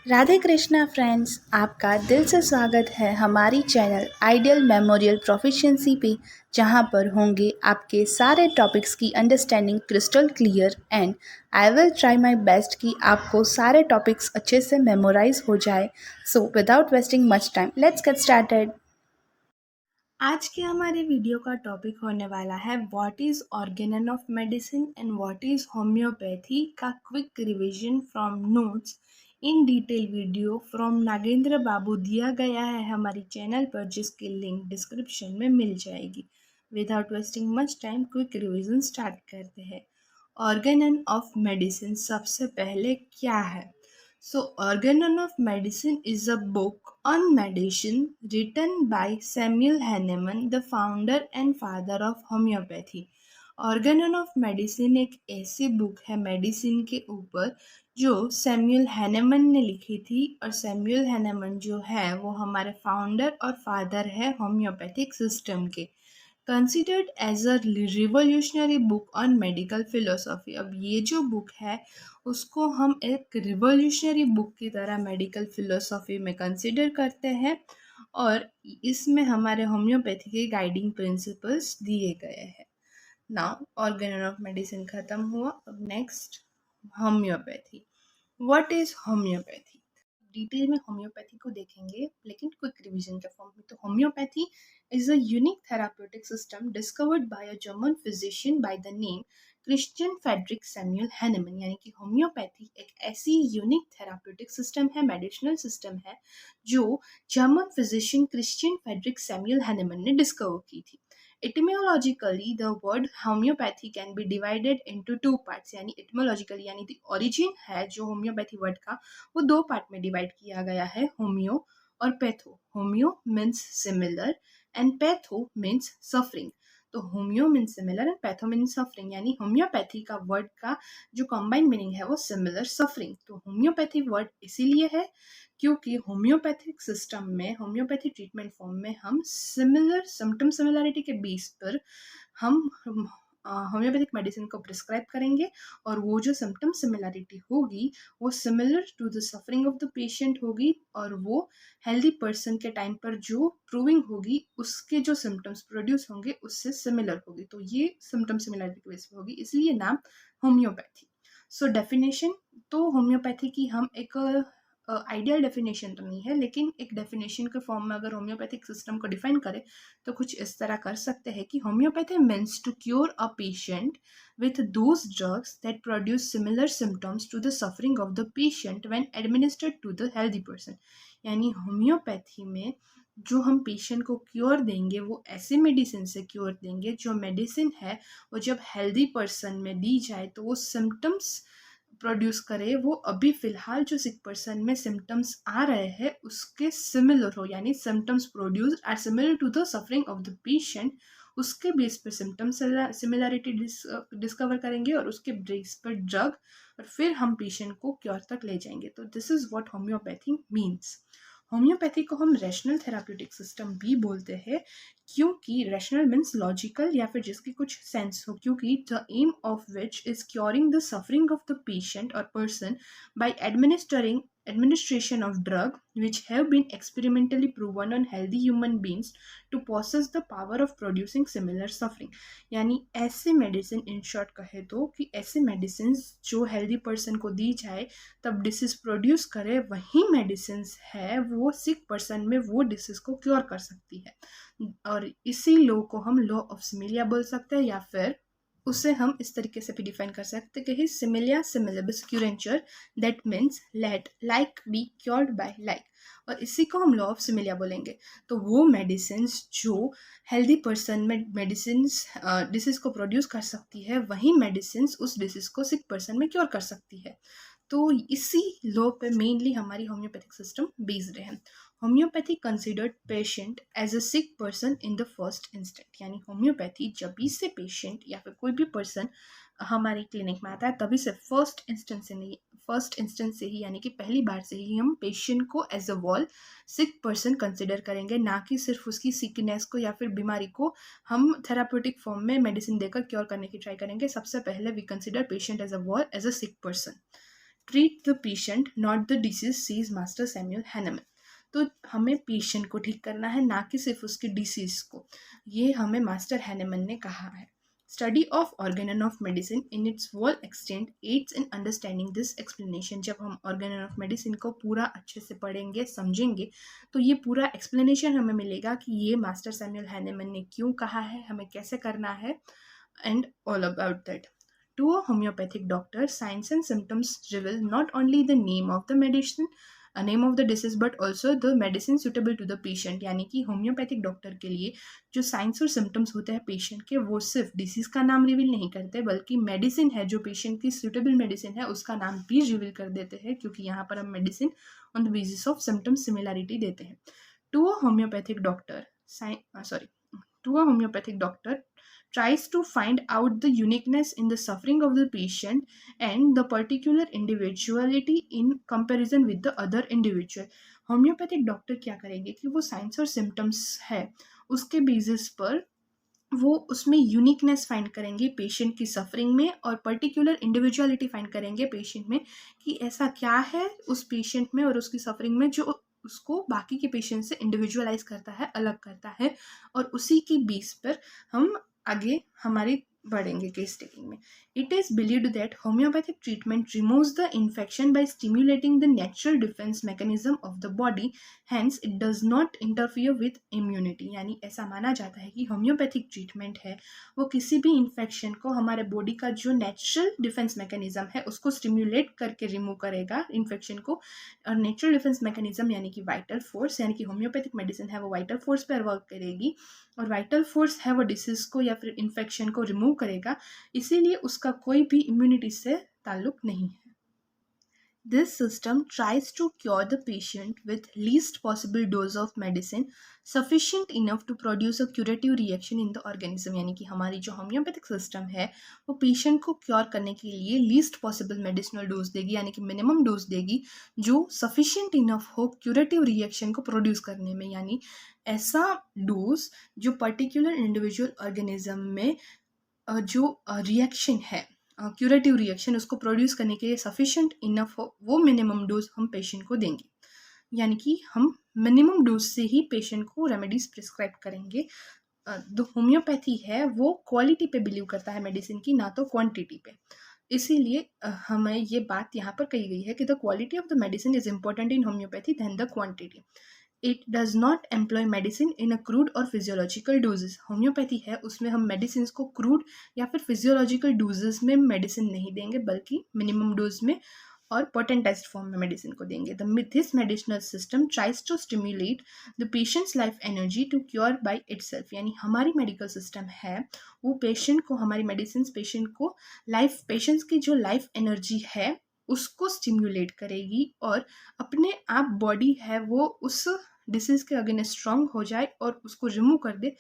Radhe Krishna friends, आपका दिल से स्वागत है हमारी चैनल आइडियल मेमोरियल प्रोफिशिएंसी पे, जहां पर होंगे आपके सारे टॉपिक्स की understanding crystal clear and I will try my best कि आपको सारे टॉपिक्स अच्छे से मेमोराइज हो जाए। So without wasting much time, let's get started. आज के हमारे वीडियो का टॉपिक होने वाला है what is organon of medicine and what is homeopathy का quick revision from notes in detail video from Nagendra Babu दिया गया है हमारी चैनल पर, जिसकी लिंक डिस्क्रिप्शन में मिल जाएगी। Without wasting much time quick revision start करते हैं। ऑर्गेनन ऑफ मेडिसिन सबसे पहले क्या है? So, Organon of Medicine is a book on medicine written by Samuel Hahnemann, the founder and father of homeopathy. Organon of medicine एक ऐसी book है medicine के ऊपर जो सैमुअल हैनेमन ने लिखी थी, और सैमुअल हैनेमन जो है वो हमारे फाउंडर और फादर है होम्योपैथिक सिस्टम के। Considered as a revolutionary book on medical philosophy. अब ये जो बुक है उसको हम एक रिवोल्यूशनरी बुक की तरह मेडिकल फिलोसॉफी में कंसिडर करते हैं, और इसमें हमारे होम्योपैथी के गाइडिंग प्रिंसिपल्स दिए गए हैं। नाउ ऑर्गेनन ऑफ मेडिसिन खत्म हुआ, अब next homeopathy. What is homeopathy? Detail में होम्योपैथी को देखेंगे, लेकिन क्विक रिवीजन के फॉर्म में। तो homeopathy is a unique therapeutic system discovered by a German physician by the name Christian Friedrich Samuel Hahnemann. यानी कि होम्योपैथी एक ऐसी यूनिक थेराप्यूटिक सिस्टम है, मेडिसिनल सिस्टम है, जो German physician Christian Friedrich Samuel Hahnemann ने डिस्कवर की थी। Etymologically, the word homeopathy can be divided into two parts। यानी etymologically यानी the origin है जो होम्योपैथी वर्ड का, वो दो पार्ट में डिवाइड किया गया है, होम्यो और patho. Homeo means similar and patho means suffering. तो homeo means similar and patho means suffering, यानी होम्योपैथी का वर्ड का जो कंबाइंड मीनिंग है वो सिमिलर सफरिंग। तो होम्योपैथी वर्ड इसीलिए है क्योंकि होम्योपैथिक सिस्टम में, होम्योपैथी ट्रीटमेंट फॉर्म में हम सिमिलर सिम्टम सिमिलरिटी के बेस पर हम होम्योपैथिक मेडिसिन को प्रिस्क्राइब करेंगे, और वो जो सिम्टम सिमिलरिटी होगी वो similar to the suffering of the patient होगी, और वो हेल्दी पर्सन के टाइम पर जो प्रूविंग होगी उसके जो सिम्टम्स प्रोड्यूस होंगे उससे सिमिलर होगी। तो ये सिम्टम सिमिलरिटी की बेस पर होगी, इसलिए नाम होम्योपैथी। सो डेफिनेशन, तो होम्योपैथी की हम एक आइडियल डेफिनेशन तो नहीं है, लेकिन एक डेफिनेशन के फॉर्म में अगर होम्योपैथिक सिस्टम को डिफाइन करें तो कुछ इस तरह कर सकते हैं कि homeopathy means to cure a patient with those drugs that produce similar symptoms to the suffering of the patient when administered to the healthy person। यानी होम्योपैथी में जो हम पेशेंट को क्योर देंगे वो ऐसे मेडिसिन से क्योर देंगे जो मेडिसिन है वो जब हेल्दी पर्सन में दी जाए तो वो सिम्टम्स प्रोड्यूस करे, वो अभी फिलहाल जो सिक पर्सन में सिम्टम्स आ रहे हैं उसके सिमिलर हो, यानी symptoms produce are similar to the suffering of the patient. उसके बेस पर सिम्टम सिमिलरिटी डिस्कवर करेंगे और उसके बेस पर ड्रग, और फिर हम पेशेंट को क्योर तक ले जाएंगे। तो this is what homeopathy means. Homeopathy को हम रैशनल थेराप्यूटिक सिस्टम भी बोलते हैं, क्योंकि रैशनल मीन्स लॉजिकल या फिर जिसकी कुछ सेंस हो, क्योंकि the aim of which is curing the suffering of the patient और person by administration of drug which have been experimentally proven on healthy human beings to possess the power of producing similar suffering। यानी ऐसे medicine, in short कहे तो कि ऐसे medicine जो healthy person को दी जाए तब डिसीज प्रोड्यूस करे, वही मेडिसिन है वो सिक पर्सन में वो डिसीज को क्योर कर सकती है। और इसी लॉ को हम लॉ ऑफ सिमिलिया बोल सकते हैं, या फिर उसे हम इस तरीके से भी डिफाइन कर सकते हैं कि similia similibus curentur, that means let like be cured by like, और इसी को हम लॉ ऑफ सिमिलिया बोलेंगे। तो वो मेडिसिन जो हेल्दी पर्सन में मेडिसिन डिसीज को प्रोड्यूस कर सकती है, वही मेडिसिन उस डिसीज को सिक पर्सन में क्योर कर सकती है। तो इसी लॉ पे मेनली हमारी होम्योपैथिक सिस्टम बेस्ड है। Homeopathy considered patient as a sick person in the first instant. यानी होम्योपैथी जब भी से पेशेंट या फिर कोई भी पर्सन हमारी क्लिनिक में आता है तभी से फर्स्ट इंस्टेंस से ही यानी कि पहली बार से ही हम पेशेंट को as a whole sick person consider करेंगे, ना कि सिर्फ उसकी सिकनेस को या फिर बीमारी को हम थेराप्यूटिक फॉर्म में मेडिसिन देकर क्योर करने की ट्राई करेंगे। सबसे पहले we consider patient as a whole as a sick person. Treat the patient not the disease, says master Samuel Hahnemann. तो हमें पेशेंट को ठीक करना है, ना कि सिर्फ उसकी डिसीज को, ये हमें मास्टर हैनेमन ने कहा है। Study of Organon of medicine in its whole extent aids in understanding this explanation. जब हम ऑर्गेनन ऑफ मेडिसिन को पूरा अच्छे से पढ़ेंगे, समझेंगे, तो ये पूरा एक्सप्लेनेशन हमें मिलेगा कि ये मास्टर सैमुअल हैनेमन ने क्यों कहा है, हमें कैसे करना है, and all about that. To a homeopathic doctor, signs and symptoms reveal not only the name of the medicine, a name of the disease, but also the medicine suitable to the patient। यानी कि homeopathic doctor के लिए जो science और symptoms होते हैं patient के, वो सिर्फ डिसीज का नाम रिवील नहीं करते, बल्कि मेडिसिन है जो पेशेंट की सुटेबल मेडिसिन है उसका नाम भी रिवील कर देते हैं, क्योंकि यहाँ पर हम medicine on the basis of symptoms similarity देते हैं। To a homeopathic doctor to a homeopathic doctor tries to find out the uniqueness in the suffering of the patient and the particular individuality in comparison with the other individual। Homeopathic doctor क्या करेंगे कि वो science और symptoms है उसके basis पर वो उसमें यूनिकनेस फाइंड करेंगे पेशेंट की सफरिंग में, और पर्टिकुलर इंडिविजुअलिटी फाइंड करेंगे पेशेंट में कि ऐसा क्या है उस पेशेंट में और उसकी सफरिंग में जो उसको बाकी के पेशेंट से इंडिविजुअलाइज करता है, अलग करता है, और उसी की बेस पर हम आगे हमारी बढ़ेंगे केस टेकिंग में। It is believed that homeopathic treatment removes the infection by stimulating the natural defence mechanism of the body, hence it does not interfere with immunity. यानी ऐसा माना जाता है कि होम्योपैथिक ट्रीटमेंट है वो किसी भी इन्फेक्शन को हमारे बॉडी का जो नेचुरल डिफेंस मैकेनिज्म है उसको स्टिम्युलेट करके रिमूव करेगा इन्फेक्शन को। और नेचुरल डिफेंस मैकेनिज्म यानी कि वाइटल फोर्स, यानी कि होम्योपैथिक मेडिसिन है वो वाइटल फोर्स पर वर्क करेगी, और वाइटल फोर्स है वो डिसीज को या फिर इन्फेक्शन को रिमूव करेगा, इसीलिए उसका कोई भी इम्यूनिटी से ताल्लुक नहीं है। This system tries to cure the patient with least possible dose of medicine sufficient enough to produce a curative reaction in the organism। यानी कि हमारी जो होम्योपैथिक सिस्टम है वो पेशेंट को क्योर करने के लिए लीस्ट पॉसिबल मेडिसिनल डोज देगी, यानी कि मिनिमम डोज देगी जो सफिशिएंट इनफ हो क्यूरेटिव रिएक्शन को प्रोड्यूस करने में। यानी ऐसा डोज जो पर्टिकुलर इंडिविजुअल ऑर्गेनिज्म में जो रिएक्शन है, क्यूरेटिव रिएक्शन, उसको प्रोड्यूस करने के लिए सफिशिएंट इनफ हो, वो मिनिमम डोज हम पेशेंट को देंगे। यानी कि हम मिनिमम डोज से ही पेशेंट को रेमेडीज प्रिस्क्राइब करेंगे। जो होम्योपैथी है वो क्वालिटी पे बिलीव करता है मेडिसिन की, ना तो क्वांटिटी पे। इसीलिए हमें ये बात यहाँ पर कही गई है कि the quality of the medicine is important in homeopathy than the quantity. It does not employ medicine in a crude or physiological doses. Homeopathy है उसमें हम मेडिसिन को क्रूड या फिर फिजियोलॉजिकल डोजेस में मेडिसिन नहीं देंगे, बल्कि मिनिमम डोज में और पोटेंटाइज्ड फॉर्म में मेडिसिन को देंगे। This medicinal system tries to stimulate the patient's life energy to cure by itself. यानी हमारी मेडिकल सिस्टम है वो पेशेंट को, हमारी मेडिसिन पेशेंट को पेशेंट्स की जो लाइफ एनर्जी है उसको स्टिम्युलेट करेगी, और अपने आप बॉडी है वो उस डिसीज के अगेंस्ट स्ट्रांग हो जाए और उसको रिमूव कर दे।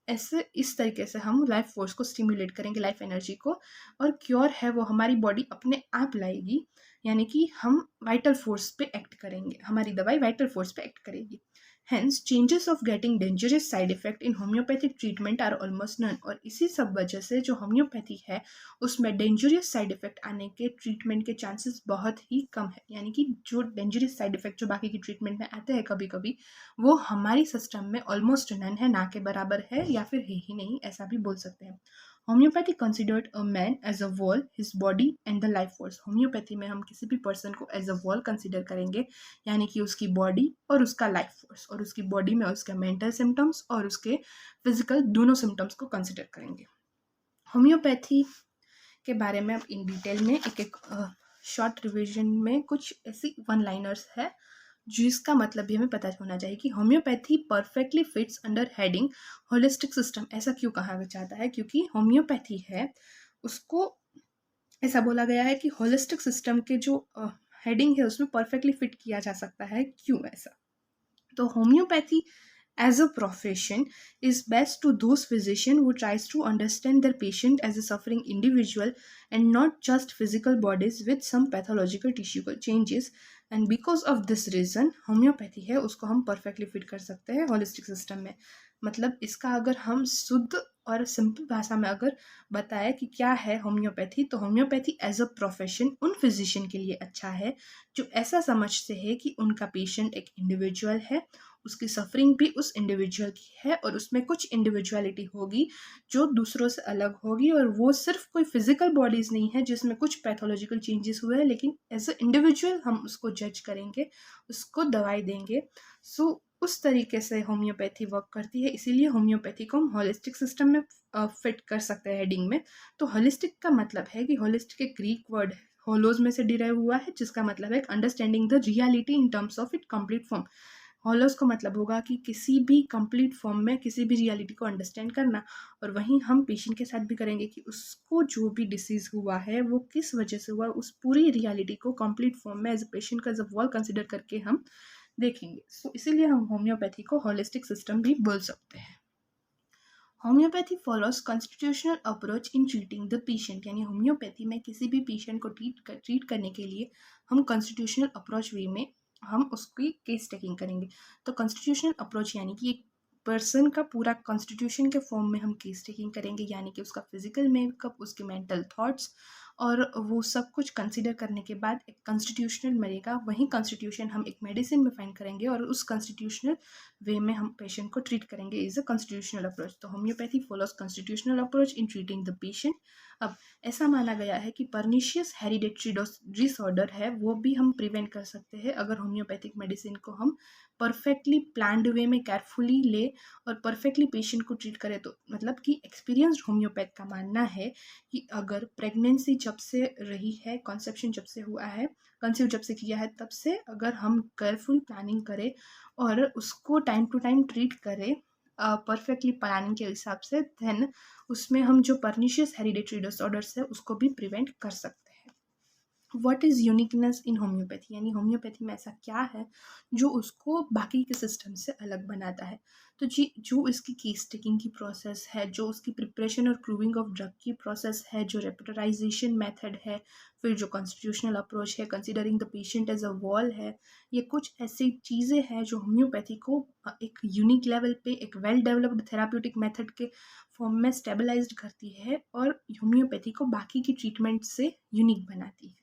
ऐसे इस तरीके से हम लाइफ फोर्स को स्टिम्युलेट करेंगे, लाइफ एनर्जी को, और क्योर है वो हमारी बॉडी अपने आप लाएगी। यानी कि हम वाइटल फोर्स पे एक्ट करेंगे, हमारी दवाई वाइटल फोर्स पे एक्ट करेगी। Hence changes of getting dangerous side effect in homeopathic treatment are almost none. और इसी सब वजह से जो होम्योपैथी है उसमें डेंजरस साइड इफेक्ट आने के ट्रीटमेंट के चांसेस बहुत ही कम है। यानी कि जो डेंजरस साइड इफेक्ट जो बाकी की ट्रीटमेंट में आते हैं कभी कभी, वो हमारी सिस्टम में ऑलमोस्ट नन है, ना के बराबर है, या फिर है ही नहीं, ऐसा भी बोल सकते हैं। Homeopathy considered a man as a whole, his body and the life force. Homeopathy में हम किसी भी पर्सन को एज अ वॉल कंसिडर करेंगे, यानी कि उसकी बॉडी और उसका लाइफ फोर्स, और उसकी बॉडी में उसके मेंटल सिम्टम्स और उसके फिजिकल दोनों सिम्टम्स को कंसिडर करेंगे। होम्योपैथी के बारे में अब इन डिटेल में एक शॉर्ट रिविजन में कुछ ऐसी वन लाइनर्स है जिसका मतलब भी हमें पता होना चाहिए कि homeopathy perfectly fits under heading holistic system. ऐसा क्यों कहा जाता है? क्योंकि होम्योपैथी है उसको ऐसा बोला गया है कि होलिस्टिक सिस्टम के जो हेडिंग है उसमें परफेक्टली फिट किया जा सकता है। क्यों ऐसा? तो homeopathy as a profession is best to those physicians who tries to understand their patient as a suffering individual and not just physical bodies with some pathological tissue changes। and because of this reason homeopathy है उसको हम perfectly fit कर सकते हैं holistic system में। मतलब इसका अगर हम शुद्ध और सिंपल भाषा में अगर बताया कि क्या है होम्योपैथी, तो होम्योपैथी एज अ प्रोफेशन उन फिजिशियन के लिए अच्छा है जो ऐसा समझते हैं कि उनका पेशेंट एक इंडिविजुअल है, उसकी सफरिंग भी उस इंडिविजुअल की है और उसमें कुछ इंडिविजुअलिटी होगी जो दूसरों से अलग होगी, और वो सिर्फ कोई फिजिकल बॉडीज नहीं है जिसमें कुछ पैथोलॉजिकल चेंजेस हुए हैं, लेकिन एज अ इंडिविजुअल हम उसको जज करेंगे, उसको दवाई देंगे। सो उस तरीके से होम्योपैथी वर्क करती है, इसीलिए होम्योपैथी को हम होलिस्टिक सिस्टम में फिट कर सकते हैं हेडिंग में। तो होलिस्टिक का मतलब है कि होलिस्टिक एक ग्रीक वर्ड है, होलोज में से डिराइव हुआ है, जिसका मतलब है understanding the reality in terms of it complete form. Holos का मतलब होगा कि किसी भी कंप्लीट फॉर्म में किसी भी रियलिटी को अंडरस्टैंड करना, और वहीं हम पेशेंट के साथ भी करेंगे कि उसको जो भी डिसीज हुआ है वो किस वजह से हुआ, उस पूरी रियलिटी को कंप्लीट फॉर्म में एज अ पेशेंट का जब वर्ल्ड कंसिडर करके हम देखेंगे। सो इसीलिए हम होम्योपैथी को होलिस्टिक सिस्टम भी बोल सकते हैं। Homeopathy follows constitutional approach in treating the patient, यानी होम्योपैथी में किसी भी पेशेंट को ट्रीट करने के लिए हम कॉन्स्टिट्यूशनल अप्रोच वे में हम उसकी केस टेकिंग करेंगे। तो कॉन्स्टिट्यूशनल अप्रोच यानी कि एक पर्सन का पूरा कॉन्स्टिट्यूशन के फॉर्म में हम केस टेकिंग करेंगे, यानी कि उसका फिजिकल मेकअप, उसके मेंटल थॉट्स, और वो सब कुछ कंसिडर करने के बाद एक कॉन्स्टिट्यूशनल मिलेगा। वहीं कॉन्स्टिट्यूशन हम एक मेडिसिन में फाइंड करेंगे और उस कॉन्स्टिट्यूशनल वे में हम पेशेंट को ट्रीट करेंगे, इज अ कॉन्स्टिट्यूशनल अप्रोच। तो homeopathy follows constitutional approach in treating the patient. अब ऐसा माना गया है कि पर्निशियस हेरिडेटरी डिसऑर्डर है वो भी हम प्रिवेंट कर सकते हैं अगर होम्योपैथिक मेडिसिन को हम परफेक्टली प्लान्ड वे में केयरफुली ले और परफेक्टली पेशेंट को ट्रीट करें। तो मतलब कि एक्सपीरियंस्ड होम्योपैथ का मानना है कि अगर प्रेगनेंसी जब से रही है, कॉन्सेप्शन जब से हुआ है, कंसीव जब से किया है, तब से अगर हम केयरफुल प्लानिंग करें और उसको टाइम टू टाइम ट्रीट करें परफेक्टली प्लानिंग के हिसाब से, देन उसमें हम जो पर्निशियस हेरिडेटरी डिसऑर्डर्स है उसको भी प्रिवेंट कर सकते हैं। What is uniqueness in homeopathy, यानी होम्योपैथी में ऐसा क्या है जो उसको बाकी के सिस्टम से अलग बनाता है। तो जी, जो इसकी केस टेकिंग की प्रोसेस है, जो उसकी प्रिपरेशन और प्रूविंग ऑफ ड्रग की प्रोसेस है, जो रेपटराइजेशन मेथड है, फिर जो कॉन्स्टिट्यूशनल अप्रोच है, considering the patient as a whole है, ये कुछ ऐसी चीज़ें हैं जो होम्योपैथी को एक यूनिक लेवल पे एक वेल डेवलप्ड थेराप्यूटिक मेथड के फॉर्म में स्टेबलाइज्ड करती है और होम्योपैथी को बाकी की ट्रीटमेंट से यूनिक बनाती है।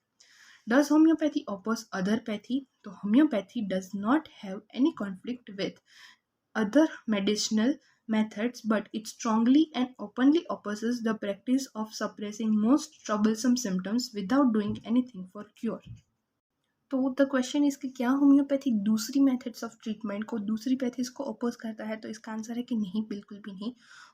Does homeopathy oppose other pathy? So homeopathy does not have any conflict with other medicinal methods, but it strongly and openly opposes the practice of suppressing most troublesome symptoms without doing anything for cure. तो the question is कि क्या homeopathy दूसरी methods of treatment को, दूसरी pathies को oppose करता है? तो इसका आंसर है कि नहीं, बिल्कुल भी नहीं।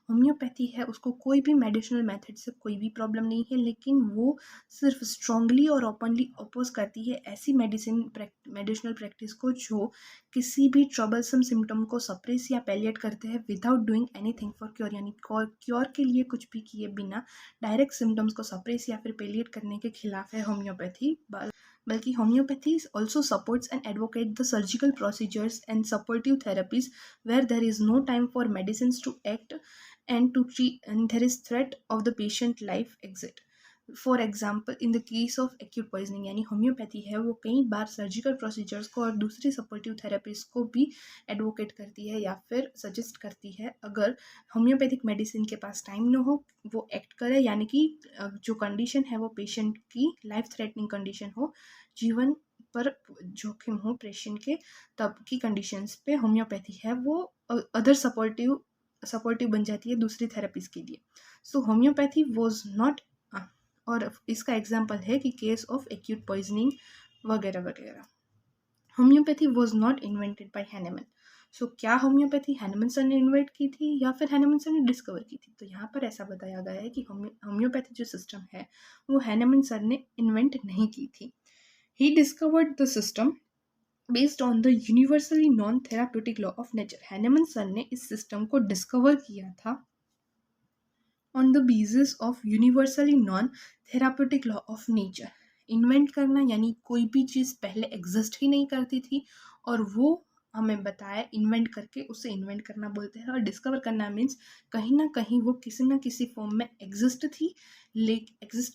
होम्योपैथी है उसको कोई भी मेडिसिनल मेथड से कोई भी प्रॉब्लम नहीं है, लेकिन वो सिर्फ स्ट्रांगली और ओपनली अपोज करती है ऐसी मेडिसिनल प्रैक्टिस को जो किसी भी ट्रबलसम सिम्टम को सप्रेस या पैलिएट करते हैं without doing anything for cure, यानी क्योर के लिए कुछ भी किए बिना डायरेक्ट सिम्टम्स को सप्रेस या फिर पैलिएट करने के खिलाफ है होम्योपैथी। बल्कि homeopathy also supports and advocate the surgical procedures and supportive therapies where there is no time for medicines to act and to treat, and there is threat of the patient life exit. For example in the case of acute poisoning, यानी homeopathy है वो कई बार surgical procedures को और दूसरी supportive therapies को भी advocate करती है या फिर सजेस्ट करती है अगर होम्योपैथिक मेडिसिन के पास टाइम न हो, वो एक्ट करे, यानी कि जो कंडीशन है वो पेशेंट की लाइफ थ्रेटनिंग कंडीशन हो, जीवन पर जोखिम हो पेशेंट के, तब की कंडीशंस पे होम्योपैथी है वो अदर सपोर्टिव बन जाती है दूसरी थेरेपीज के लिए। सो होम्योपैथी वॉज नॉट, और इसका एग्जाम्पल है कि केस ऑफ एक्यूट पॉइजनिंग वगैरह वगैरह। Homeopathy was not invented by Hahnemann. सो क्या होम्योपैथी हैनेमन सर ने इन्वेंट की थी या फिर हैनेमन सर ने डिस्कवर की थी? तो यहाँ पर ऐसा बताया गया है कि होम्योपैथी जो सिस्टम है वो हैनेमन सर ने इन्वेंट नहीं की थी। He discovered the system based on the universally non therapeutic law of nature. Hahnemann sir ने इस सिस्टम को डिस्कवर किया था on the basis of universally non therapeutic law of nature. Invent करना यानी कोई भी चीज़ पहले एग्जिस्ट ही नहीं करती थी और वो हमें बताया इन्वेंट करके, उसे इन्वेंट करना बोलते हैं। और डिस्कवर करना मीन्स कहीं ना कहीं वो किसी ना किसी फॉर्म में एग्जिस्ट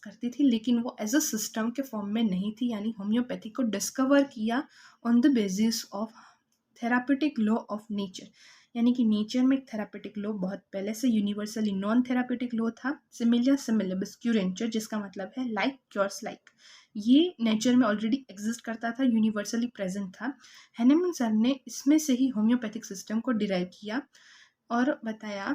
करती थी, लेकिन वो एज अ सिस्टम के फॉर्म में नहीं थी, यानी होम्योपैथी को डिस्कवर किया on the basis of therapeutic law of nature, यानी कि नेचर में एक थेरापेटिक लॉ बहुत पहले से यूनिवर्सली नॉन थेरापेटिक लॉ था, सिमिलिया सिमिलिबस क्यूरेंचर, जिसका मतलब है लाइक क्योर्स लाइक। ये नेचर में ऑलरेडी एग्जिस्ट करता था, यूनिवर्सली प्रेजेंट था। हैनेमन सर ने इसमें से ही होम्योपैथिक सिस्टम को डिराइव किया और बताया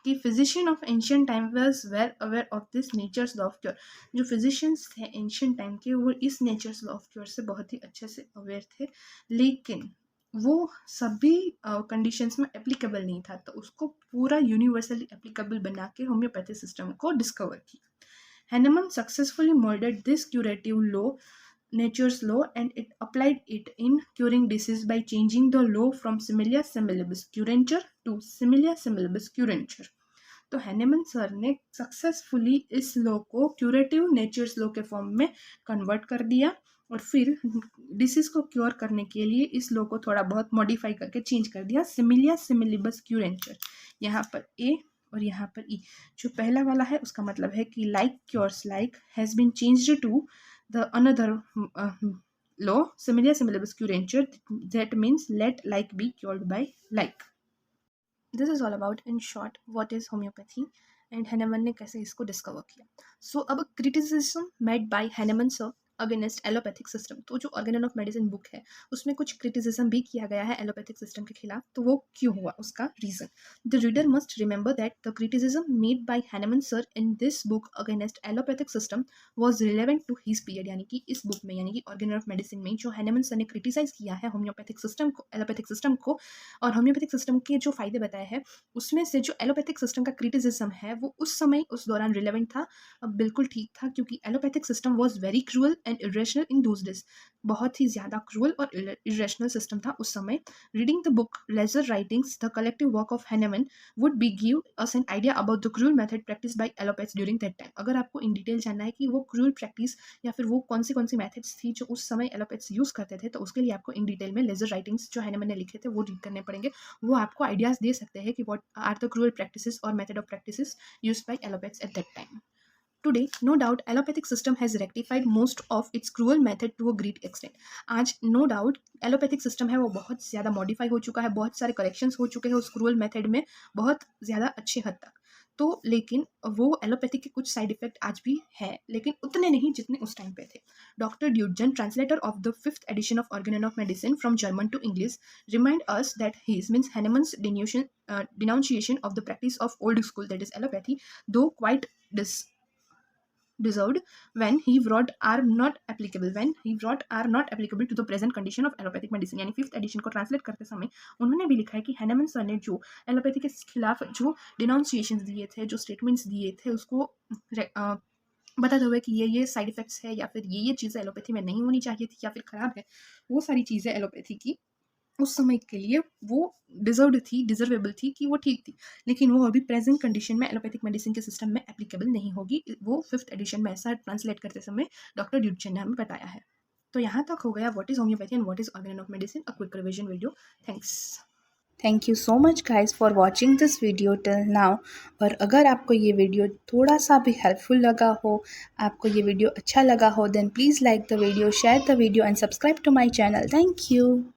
कि physician of ancient time was were aware of this nature's law of cure. जो फिजिशियंस थे एंशियंट टाइम के, वो इस नेचर्स लॉ ऑफ क्योर से बहुत ही अच्छे से अवेयर थे, लेकिन वो सभी कंडीशंस में एप्लीकेबल नहीं था, तो उसको पूरा यूनिवर्सली एप्लीकेबल बना के होम्योपैथिक सिस्टम को डिस्कवर किया। Hahnemann successfully moulded this curative law, nature's law, and it applied it in curing disease by changing the law from similia similibus curenture to similia similibus curenture। तो Hahnemann sir ने successfully इस law को curative natures law के form में convert कर दिया और फिर डिसीज को क्योर करने के लिए इस लॉ को थोड़ा बहुत मॉडिफाई करके चेंज कर दिया, सिमिलिया सिमिलिबस क्यूरेंचर। यहाँ पर ए और यहाँ पर ई, जो पहला वाला है उसका मतलब है कि like cures like has been changed to the another law, similia similibus curenture, that means let like be cured by like। This is all about in short what is homeopathy and Hahnemann ने कैसे इसको discover किया। सो अब criticism made by Hahnemann sir against allopathic system. तो जो organelle of medicine book है उसमें कुछ क्रिटिसिज्म भी किया गया है एलोपैथिक सिस्टम के खिलाफ, तो वो क्यों हुआ उसका reason. The reader must remember that the criticism made by Hahnemann sir in this book against allopathic system was relevant to his period, यानी कि इस बुक में यानी कि ऑर्गेनल ऑफ मेडिसिन में जो हैनेमन सर ने क्रिटिसाइज किया है होम्योपैथिक सिस्टम को, एलोपैथिक सिस्टम को, और होम्योपैथिक सिस्टम के जो फायदे बताए हैं उसमें से जो एलोपैथिक सिस्टम का क्रिटिसिज्म है वो उस समय उस दौरान रिलेवेंट था, अब बिल्कुल ठीक था, क्योंकि allopathic system was very cruel and irrational in those days. बहुत ही ज़्यादा क्रूअल और इरेशनल सिस्टम था उस समय। Reading the book lesser writings the collective work of Hahnemann would be give us an idea about the cruel method practice by allopaths during that time. अगर आपको in detail जानना है कि वो क्रूअल प्रैक्टिस या फिर वो कौन सी मेथड्स थी जो उस समय एलोपैथ्स यूज़ करते थे, तो उसके लिए आपको इन डिटेल में लेजर राइटिंग्स जो हैनेमन ने लिखे थे वो रीड करने पड़ेंगे। वो आपको आइडियाज़ दे सकते हैं कि what are the cruel practices और method of practices used by allopaths at that time. Today, no doubt, allopathic system has rectified most of its cruel method to a great extent। आज no doubt allopathic system है वो बहुत ज़्यादा modify हो चुका है, बहुत सारे करेक्शंस हो चुके हैं उस क्रूअल मेथड में, बहुत ज़्यादा अच्छे हद तक। तो लेकिन वो एलोपैथिक के कुछ साइड इफेक्ट आज भी है, लेकिन उतने नहीं जितने उस टाइम पे थे। Doctor Dudgeon, translator of the 5th edition of Organon of Medicine from German to English, remind us that his means Hahnemann's denunciation of the practice of old school, that is allopathy, though quite deserved when he wrote are not applicable to the present condition of allopathic medicine। यानी 5th addition को translate करते समय उन्होंने भी लिखा है कि Hahnemann sir ने जो एलोपैथी के खिलाफ जो डिनाउंसिएशंस दिए थे, जो स्टेटमेंट्स दिए थे, उसको बताते हुए कि ये साइड इफेक्ट्स है या फिर ये चीज़ें एलोपैथी में नहीं होनी चाहिए थी या फिर ख़राब है, वो सारी चीज़ें एलोपैथी की उस समय के लिए वो डिजर्वेबल थी कि वो ठीक थी, लेकिन वो अभी प्रेजेंट कंडीशन में एलोपैथिक मेडिसिन के सिस्टम में एप्लीकेबल नहीं होगी। वो 5th एडिशन में ऐसा ट्रांसलेट करते समय डॉक्टर ड्यूडजन ने हमें बताया है। तो यहाँ तक हो गया what is homeopathy and what is organelle of medicine, a quick revision video. Thanks. Thank you so much guys for watching this video till now. और अगर आपको ये वीडियो थोड़ा सा भी हेल्पफुल लगा हो, आपको ये वीडियो अच्छा लगा हो, then please like the video, share the video and subscribe to my channel. Thank you.